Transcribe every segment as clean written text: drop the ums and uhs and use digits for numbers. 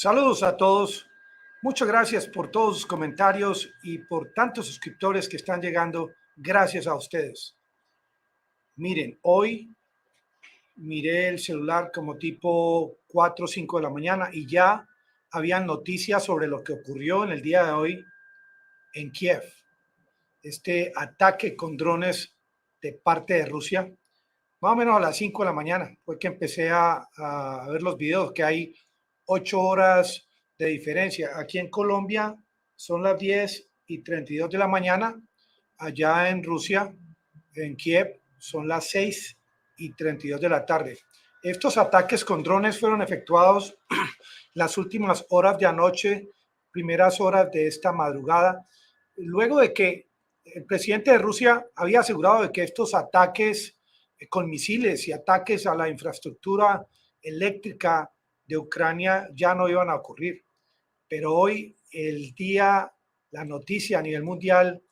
Saludos a todos. Muchas gracias por todos sus comentarios y por tantos suscriptores que están llegando. Gracias a ustedes. Miren, hoy miré el celular como tipo 4 o 5 de la mañana y ya habían noticias sobre lo que ocurrió en el día de hoy en Kiev. Este ataque con drones de parte de Rusia, más o menos a las 5 de la mañana, fue que empecé a ver los videos, que hay 8 horas de diferencia. Aquí en Colombia son las 10:32 de la mañana, allá en Rusia, en Kiev, son las 6:32 de la tarde. Estos ataques con drones fueron efectuados las últimas horas de anoche, primeras horas de esta madrugada, luego de que el presidente de Rusia había asegurado de que estos ataques con misiles y ataques a la infraestructura eléctrica de Ucrania ya no iban a ocurrir. Pero hoy la noticia a nivel mundial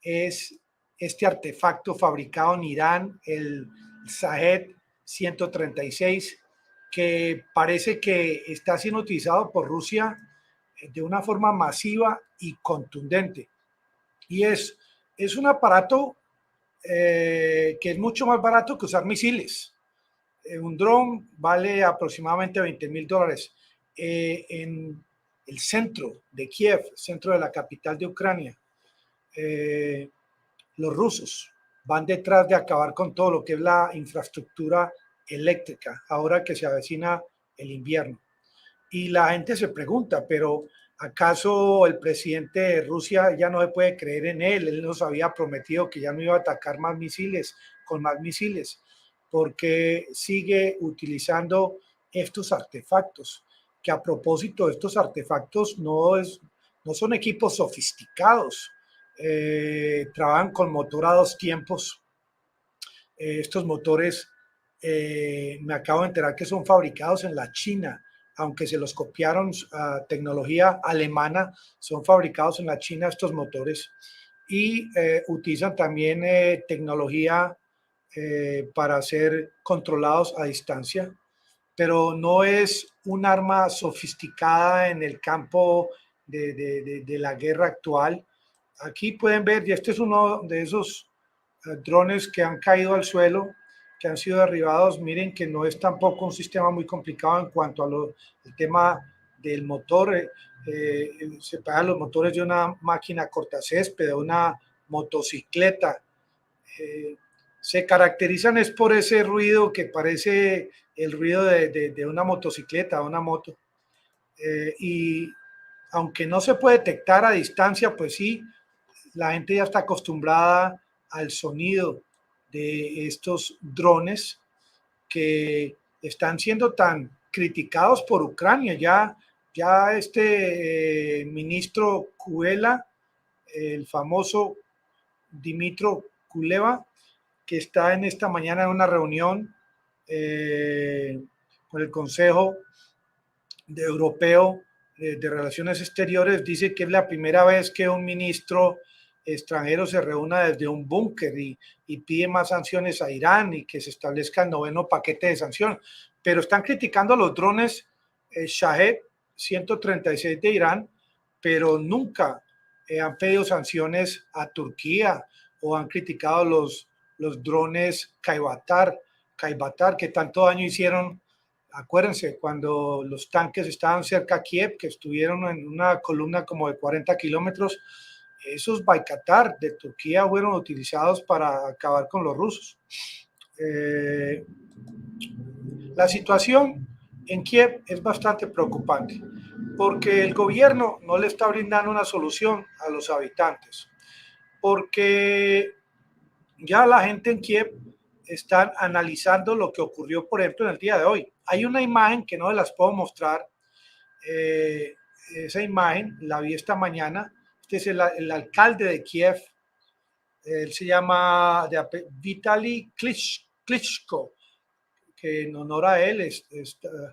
es este artefacto fabricado en Irán, el Shahed 136, que parece que está siendo utilizado por Rusia de una forma masiva y contundente. Y es un aparato que es mucho más barato que usar misiles. Un dron vale aproximadamente $20,000. En el centro de Kiev, centro de la capital de Ucrania, los rusos van detrás de acabar con todo lo que es la infraestructura eléctrica, ahora que se avecina el invierno. Y la gente se pregunta, pero ¿acaso el presidente de Rusia ya no se puede creer en él? Él nos había prometido que ya no iba a atacar más misiles, con más misiles, porque sigue utilizando estos artefactos, que a propósito, estos artefactos no son equipos sofisticados, trabajan con motor a 2 tiempos. Estos motores, me acabo de enterar que son fabricados en la China, aunque se los copiaron a tecnología alemana, son fabricados en la China estos motores y utilizan también tecnología para ser controlados a distancia, pero no es un arma sofisticada en el campo de la guerra actual. Aquí pueden ver, y este es uno de esos drones que han caído al suelo, que han sido derribados. Miren que no es tampoco un sistema muy complicado en cuanto al tema del motor. Separan los motores de una máquina cortacésped, de una motocicleta. Se caracterizan es por ese ruido que parece el ruido de una motocicleta, una moto. Y aunque no se puede detectar a distancia, pues sí, la gente ya está acostumbrada al sonido de estos drones que están siendo tan criticados por Ucrania. Ya este ministro Kuleva, el famoso Dmytro Kuleva, que está en esta mañana en una reunión con el Consejo Europeo de Relaciones Exteriores, dice que es la primera vez que un ministro extranjero se reúna desde un búnker y pide más sanciones a Irán y que se establezca el 9º paquete de sanciones. Pero están criticando los drones Shahed 136 de Irán, pero nunca han pedido sanciones a Turquía o han criticado los drones Kaibatar, que tanto daño hicieron. Acuérdense, cuando los tanques estaban cerca a Kiev, que estuvieron en una columna como de 40 kilómetros, esos Baikatar de Turquía fueron utilizados para acabar con los rusos. La situación en Kiev es bastante preocupante porque el gobierno no le está brindando una solución a los habitantes, porque ya la gente en Kiev están analizando lo que ocurrió, por ejemplo, en el día de hoy. Hay una imagen que no las puedo mostrar. Esa imagen la vi esta mañana. Este es el alcalde de Kiev. Él se llama Vitaly Klitschko, que en honor a él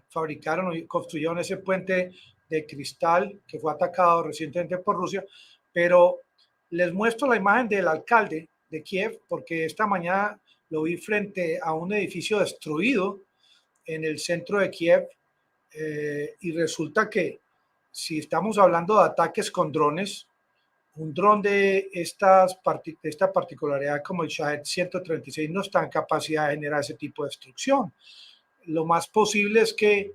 fabricaron y construyeron ese puente de cristal que fue atacado recientemente por Rusia. Pero les muestro la imagen del alcalde de Kiev porque esta mañana lo vi frente a un edificio destruido en el centro de Kiev, y resulta que si estamos hablando de ataques con drones, un dron de esta particularidad como el Shahed 136 no está en capacidad de generar ese tipo de destrucción. Lo más posible es que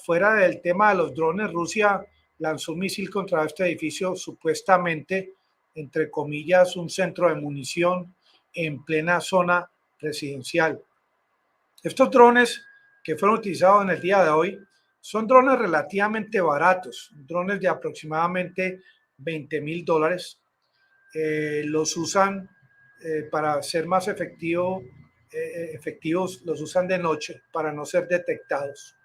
fuera del tema de los drones, Rusia lanzó un misil contra este edificio, supuestamente, entre comillas, un centro de munición en plena zona residencial. Estos drones que fueron utilizados en el día de hoy son drones relativamente baratos, drones de aproximadamente $20,000. Los usan para ser más efectivos, los usan de noche para no ser detectados.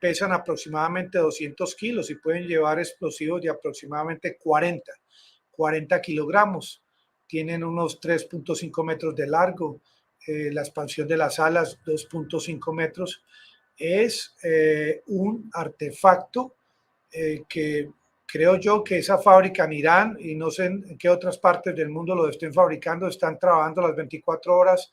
Pesan aproximadamente 200 kilos y pueden llevar explosivos de aproximadamente 40 kilogramos. Tienen unos 3.5 metros de largo, la expansión de las alas 2.5 metros. Es un artefacto que creo yo que esa fábrica en Irán y no sé en qué otras partes del mundo lo estén fabricando, están trabajando las 24 horas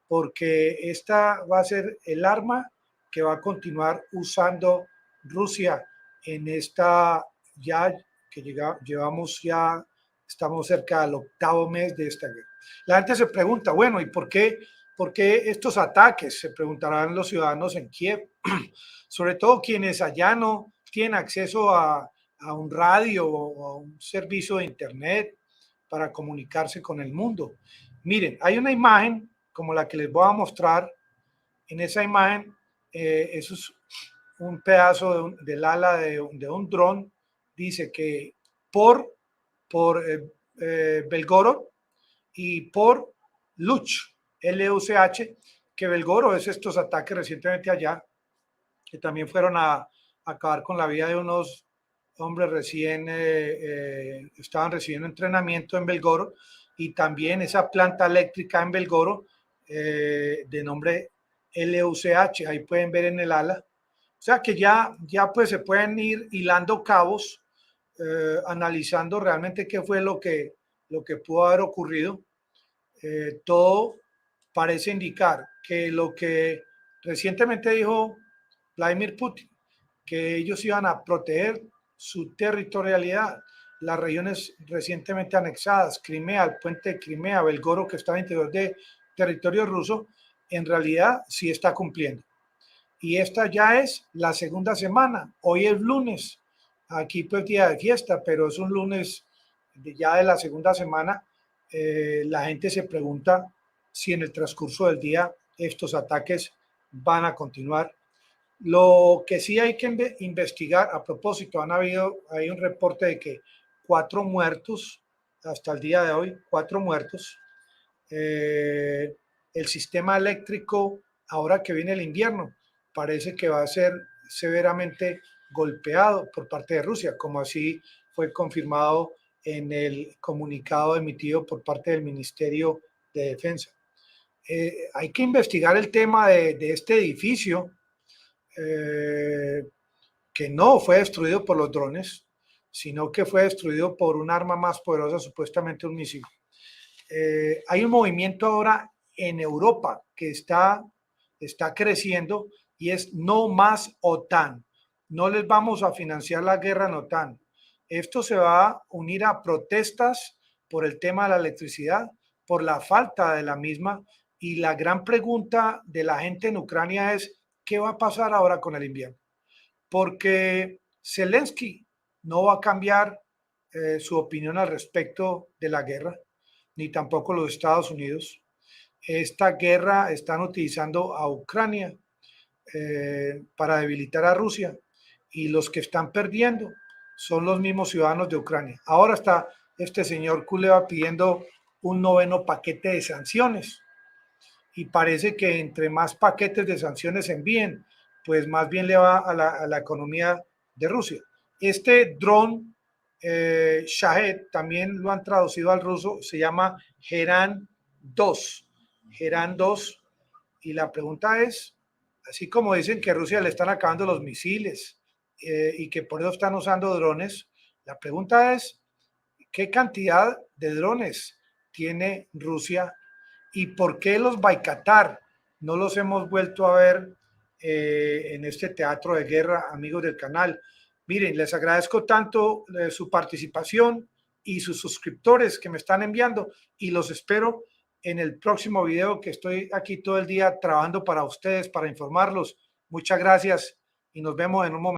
porque esta va a ser el arma que va a continuar usando Rusia en esta ya que llevamos ya, estamos cerca del 8º mes de esta guerra. La gente se pregunta, bueno, ¿y por qué estos ataques? Se preguntarán los ciudadanos en Kiev, sobre todo quienes allá no tienen acceso a un radio o a un servicio de internet para comunicarse con el mundo. Miren, hay una imagen como la que les voy a mostrar. En esa imagen, eso es un pedazo del ala de un dron. Dice que por Belgorod y por Luch, Luch, que Belgorod es estos ataques recientemente allá, que también fueron a acabar con la vida de unos hombres estaban recibiendo entrenamiento en Belgorod, y también esa planta eléctrica en Belgorod de nombre LUCH, ahí pueden ver en el ala. O sea que ya pues se pueden ir hilando cabos, analizando realmente qué fue lo que pudo haber ocurrido. Todo parece indicar que lo que recientemente dijo Vladimir Putin, que ellos iban a proteger su territorialidad, las regiones recientemente anexadas, Crimea, el puente de Crimea, Belgorod, que está en el interior de territorio ruso, en realidad sí está cumpliendo. Y esta ya es la segunda semana. Hoy es lunes, aquí pues día de fiesta, pero es un lunes ya de la segunda semana. La gente se pregunta si en el transcurso del día estos ataques van a continuar. Lo que sí hay que investigar, a propósito, hay un reporte de que 4 muertos, hasta el día de hoy, 4 muertos. El sistema eléctrico, ahora que viene el invierno, parece que va a ser severamente golpeado por parte de Rusia, como así fue confirmado en el comunicado emitido por parte del Ministerio de Defensa. Hay que investigar el tema de este edificio, que no fue destruido por los drones, sino que fue destruido por un arma más poderosa, supuestamente un misil. Hay un movimiento ahora en Europa que está creciendo, y es no más OTAN. No les vamos a financiar la guerra en OTAN. Esto se va a unir a protestas por el tema de la electricidad, por la falta de la misma, y la gran pregunta de la gente en Ucrania es, ¿qué va a pasar ahora con el invierno? Porque Zelensky no va a cambiar su opinión al respecto de la guerra, ni tampoco los Estados Unidos. Esta guerra están utilizando a Ucrania para debilitar a Rusia, y los que están perdiendo son los mismos ciudadanos de Ucrania. Ahora está este señor Kuleva pidiendo un 9º paquete de sanciones, y parece que entre más paquetes de sanciones envíen, pues más bien le va a la economía de Rusia. Este dron Shahed, también lo han traducido al ruso, se llama Geran 2. Geran 2. Y la pregunta es, así como dicen que a Rusia le están acabando los misiles y que por eso están usando drones, la pregunta es, ¿qué cantidad de drones tiene Rusia y por qué los Baikatar no los hemos vuelto a ver en este teatro de guerra, amigos del canal. Miren, les agradezco tanto su participación y sus suscriptores que me están enviando, y los espero en el próximo video, que estoy aquí todo el día trabajando para ustedes, para informarlos. Muchas gracias y nos vemos en un momento.